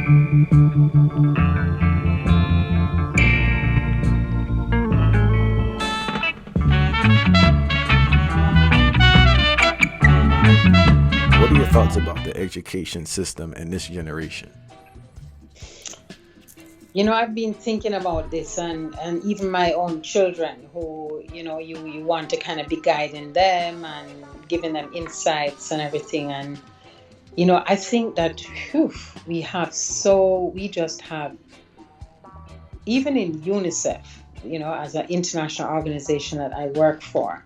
What are your thoughts about the education system in this generation? I've been thinking about this, and even my own children who, you want to kind of be guiding them and giving them insights and everything. And, I think that we just have, even in UNICEF, as an international organization that I work for,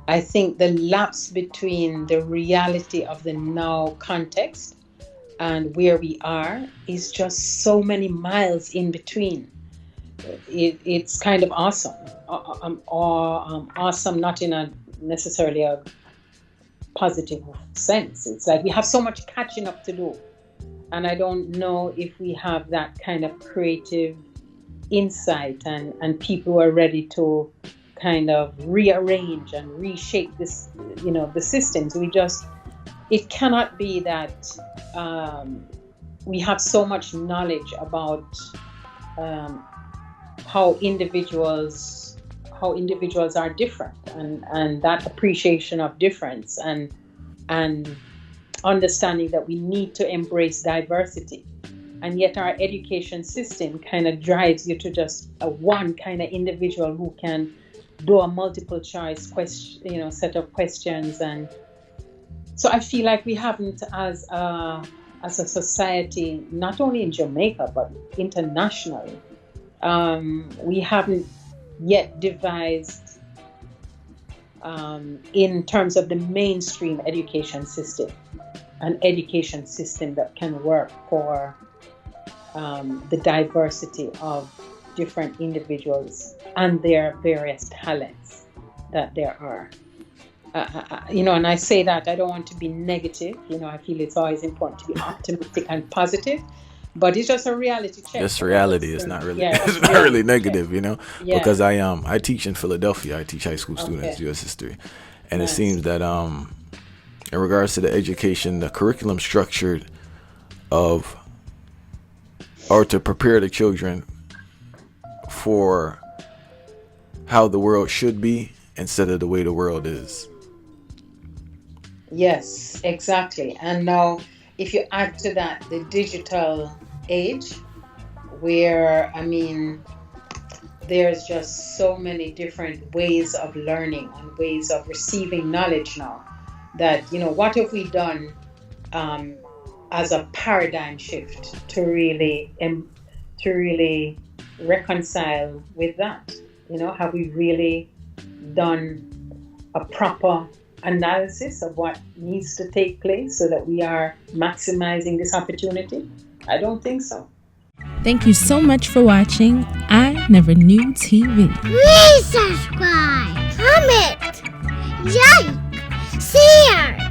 I think the lapse between the reality of the now context and where we are is just so many miles in between. It's kind of awesome. Awesome, not in a necessarily a positive sense. It's like we have so much catching up to do. And I don't know if we have that kind of creative insight and people who are ready to kind of rearrange and reshape this, the systems. It cannot be that we have so much knowledge about how individuals are different and that appreciation of difference and understanding that we need to embrace diversity. And yet our education system kind of drives you to just one kind of individual who can do a multiple choice question, set of questions. And so I feel like we haven't, as a society, not only in Jamaica, but internationally, we haven't yet devised, in terms of the mainstream education system, an education system that can work for the diversity of different individuals and their various talents that there are. And I say that I don't want to be negative. I feel it's always important to be optimistic and positive, but it's just a reality check. It's reality. It's not really. It's not really negative, because I teach in Philadelphia. I teach high school students U.S. history, and it seems that in regards to the education, the curriculum structured to prepare the children for how the world should be instead of the way the world is. Yes, exactly. And now, if you add to that the digital age, where, there's just so many different ways of learning and ways of receiving knowledge now, that, what have we done as a paradigm shift to really reconcile with that? Have we really done a proper analysis of what needs to take place so that we are maximizing this opportunity? I don't think so. Thank you so much for watching I Never Knew TV. Please subscribe, comment, like, share.